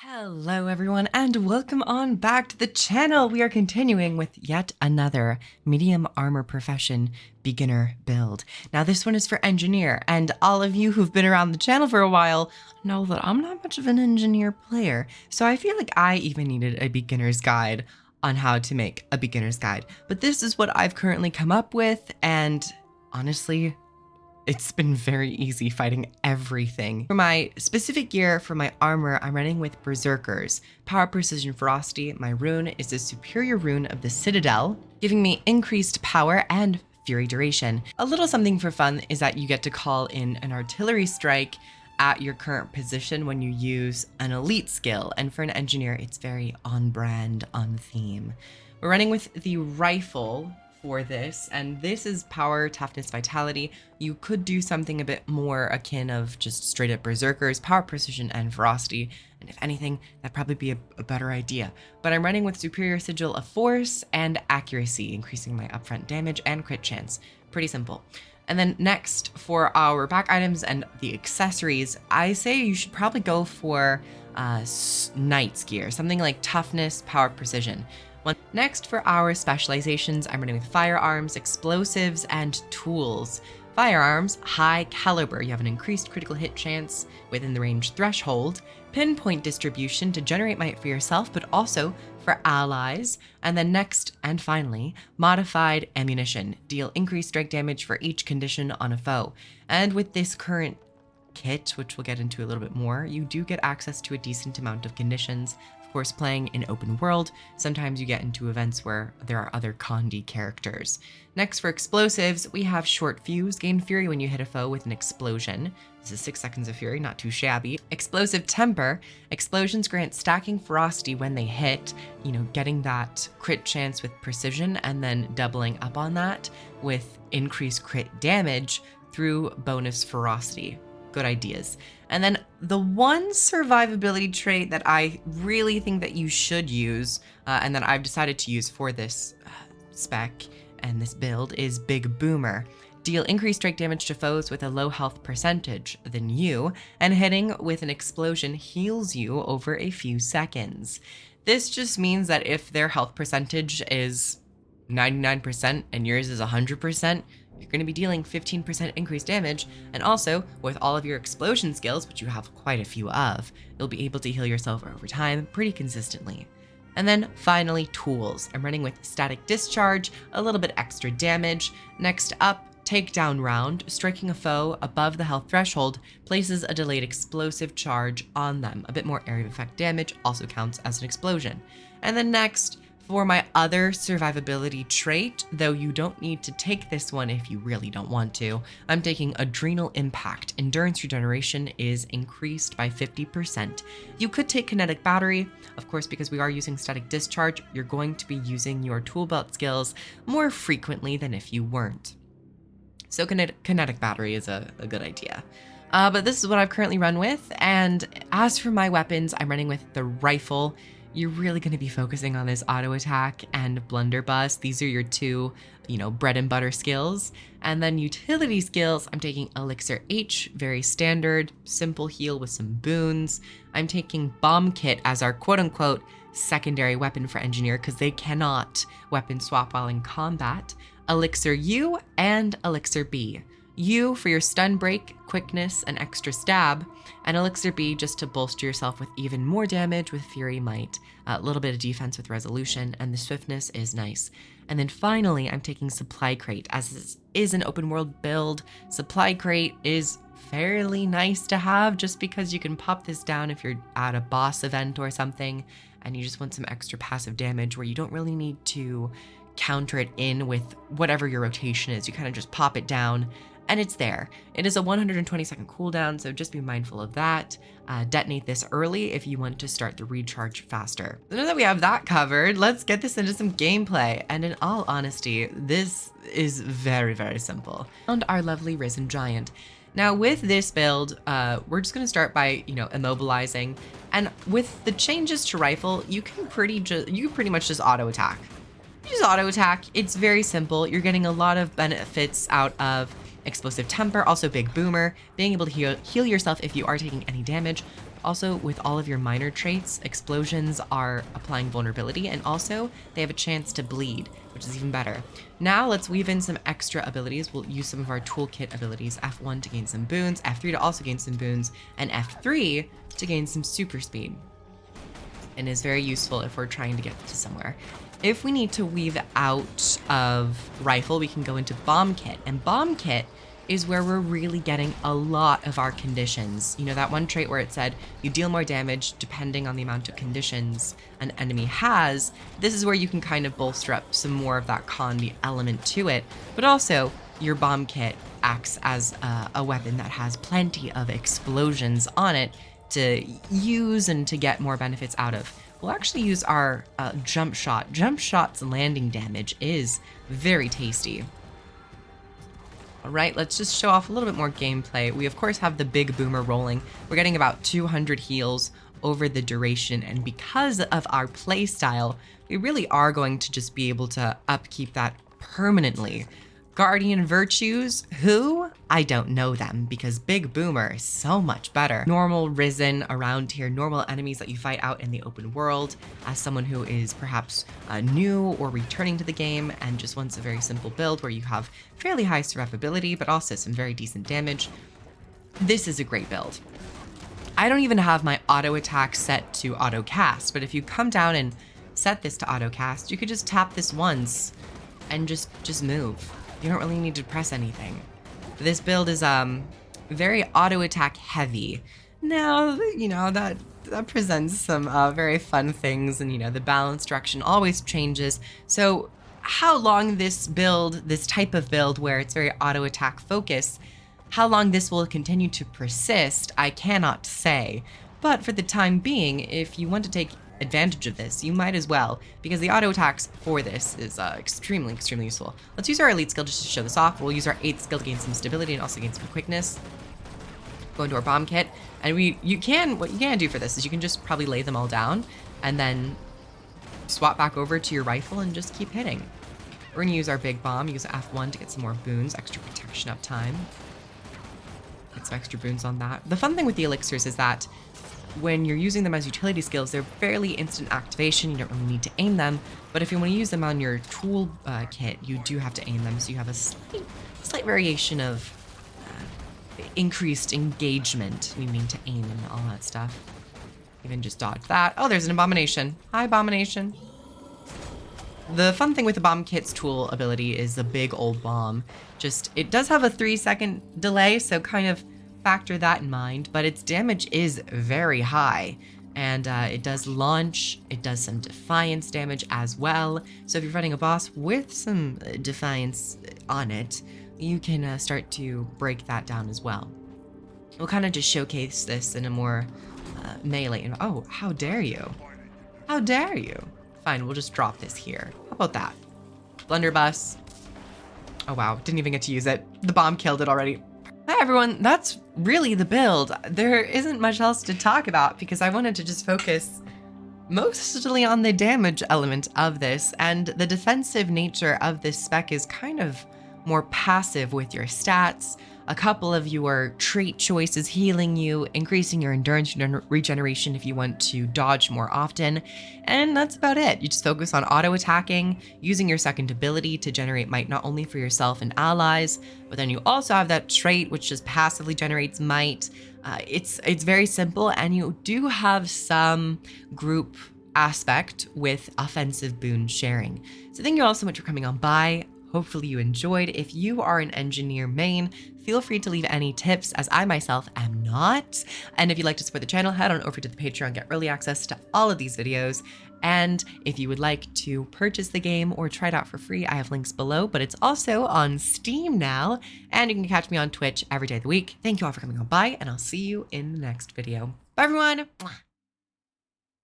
Hello everyone and welcome on back to the channel. We are continuing with yet another medium armor profession beginner build. Now this one is for engineer, and all of you who've been around the channel for a while know that I'm not much of an engineer player. So I feel like I even needed a beginner's guide on how to make a beginner's guide. But this is what I've currently come up with, and honestly, it's been very easy fighting everything. For my specific gear for my armor, I'm running with Berserkers. Power, Precision, Ferocity. My rune is the Superior Rune of the Citadel, giving me increased power and Fury duration. A little something for fun is that you get to call in an artillery strike at your current position when you use an elite skill. And for an engineer, it's very on brand, on theme. We're running with the rifle for this, and this is power, toughness, vitality. You could do something a bit more akin of just straight up Berserkers, power, precision, and ferocity, and if anything, that'd probably be a better idea. But I'm running with superior sigil of force and accuracy, increasing my upfront damage and crit chance. Pretty simple. And then next, for our back items and the accessories, I say you should probably go for knight's gear, something like toughness, power, precision. Next, for our specializations, I'm running with firearms, explosives, and tools. Firearms, high caliber. You have an increased critical hit chance within the range threshold, pinpoint distribution to generate might for yourself, but also for allies. And then next and finally, modified ammunition. Deal increased strike damage for each condition on a foe. And with this current kit, which we'll get into a little bit more, you do get access to a decent amount of conditions. Of course, playing in open world, sometimes you get into events where there are other Condi characters. Next, for explosives, we have short fuse, gain fury when you hit a foe with an explosion. This is 6 seconds of fury, not too shabby. Explosive temper, explosions grant stacking ferocity when they hit, getting that crit chance with precision and then doubling up on that with increased crit damage through bonus ferocity. Good ideas. And then the one survivability trait that I really think that you should use, and that I've decided to use for this spec and this build, is Big Boomer. Deal increased strike damage to foes with a low health percentage than you, and hitting with an explosion heals you over a few seconds. This just means that if their health percentage is 99% and yours is 100%, you're going to be dealing 15% increased damage, and also with all of your explosion skills, which you have quite a few of, you'll be able to heal yourself over time pretty consistently. And then finally, tools. I'm running with static discharge, a little bit extra damage. Next up, takedown round. Striking a foe above the health threshold places a delayed explosive charge on them. A bit more area of effect damage also counts as an explosion. And then next, for my other survivability trait, though you don't need to take this one if you really don't want to, I'm taking Adrenal Impact. Endurance regeneration is increased by 50%. You could take Kinetic Battery. Of course, because we are using static discharge, you're going to be using your tool belt skills more frequently than if you weren't. So Kinetic Battery is a good idea. But this is what I've currently run with. And as for my weapons, I'm running with the rifle. You're really going to be focusing on this auto attack and blunderbuss. These are your two, bread and butter skills. And then utility skills, I'm taking Elixir H, very standard, simple heal with some boons. I'm taking Bomb Kit as our quote unquote secondary weapon for engineer because they cannot weapon swap while in combat. Elixir U and Elixir B. U for your stun break, quickness, and extra stab, and Elixir B just to bolster yourself with even more damage with Fury Might, a little bit of defense with resolution, and the swiftness is nice. And then finally, I'm taking Supply Crate. As this is an open world build, Supply Crate is fairly nice to have just because you can pop this down if you're at a boss event or something, and you just want some extra passive damage where you don't really need to counter it in with whatever your rotation is. You kind of just pop it down and it's there. It is a 120-second cooldown, so just be mindful of that. Detonate this early if you want to start the recharge faster. So now that we have that covered, let's get this into some gameplay. And in all honesty, this is very, very simple. And our lovely Risen Giant. Now with this build, we're just gonna start by, immobilizing. And with the changes to rifle, you can pretty much just auto attack. Just auto attack. It's very simple. You're getting a lot of benefits out of Explosive Temper, also Big Boomer, being able to heal yourself if you are taking any damage. Also, with all of your minor traits, explosions are applying vulnerability, and also they have a chance to bleed, which is even better. Now let's weave in some extra abilities. We'll use some of our toolkit abilities, F1 to gain some boons, F3 to also gain some boons, and F3 to gain some super speed. And is very useful if we're trying to get to somewhere. If we need to weave out of rifle, we can go into bomb kit, and bomb kit is where we're really getting a lot of our conditions. You know, that one trait where it said you deal more damage depending on the amount of conditions an enemy has. This is where you can kind of bolster up some more of that con element to it, but also your bomb kit acts as a weapon that has plenty of explosions on it to use and to get more benefits out of. We'll actually use our jump shot. Jump shot's landing damage is very tasty. All right, let's just show off a little bit more gameplay. We of course have the big boomer rolling. We're getting about 200 heals over the duration, and because of our play style, we really are going to just be able to upkeep that permanently. Guardian Virtues, who? I don't know them, because Big Boomer is so much better. Normal Risen around here, normal enemies that you fight out in the open world. As someone who is perhaps new or returning to the game and just wants a very simple build where you have fairly high survivability, but also some very decent damage, this is a great build. I don't even have my auto attack set to auto cast, but if you come down and set this to auto cast, you could just tap this once and just move. You don't really need to press anything. This build is very auto attack heavy. Now, you know, that presents some very fun things, and you know, the balance direction always changes. So how long this build, this type of build where it's very auto attack focused, how long this will continue to persist, I cannot say. But for the time being, if you want to take advantage of this, you might as well, because the auto attacks for this is extremely useful. Let's use our elite skill just to show this off. We'll use our 8th skill to gain some stability and also gain some quickness. Go into our bomb kit, and what you can do for this is you can just probably lay them all down and then swap back over to your rifle and just keep hitting. We're gonna use our big bomb, use F1 to get some more boons, extra protection up time. Get some extra boons on that. The fun thing with the elixirs is that when you're using them as utility skills, they're fairly instant activation. You don't really need to aim them, but if you want to use them on your tool kit, you do have to aim them, so you have a slight variation of increased engagement, meaning to aim and all that stuff. Even just dodge that. Oh, there's an abomination. Hi, abomination. The fun thing with the bomb kit's tool ability is the big old bomb. It does have a 3-second delay, so kind of factor that in mind, but its damage is very high, and it does launch, it does some defiance damage as well. So if you're fighting a boss with some defiance on it, you can start to break that down as well. We'll kind of just showcase this in a more melee. Oh, how dare you? How dare you? Fine, we'll just drop this here. How about that? Blunderbuss. Oh wow, didn't even get to use it. The bomb killed it already. Hi everyone, that's really the build. There isn't much else to talk about because I wanted to just focus mostly on the damage element of this, and the defensive nature of this spec is kind of more passive with your stats. A couple of your trait choices healing you, increasing your endurance regeneration if you want to dodge more often, and that's about it. You just focus on auto attacking, using your second ability to generate might not only for yourself and allies, but then you also have that trait which just passively generates might. It's very simple, and you do have some group aspect with offensive boon sharing. So thank you all so much for coming on by. Hopefully you enjoyed. If you are an engineer main, feel free to leave any tips, as I myself am not. And if you'd like to support the channel, head on over to the Patreon, get early access to all of these videos. And if you would like to purchase the game or try it out for free, I have links below, but it's also on Steam now. And you can catch me on Twitch every day of the week. Thank you all for coming on by, and I'll see you in the next video. Bye everyone. Mwah.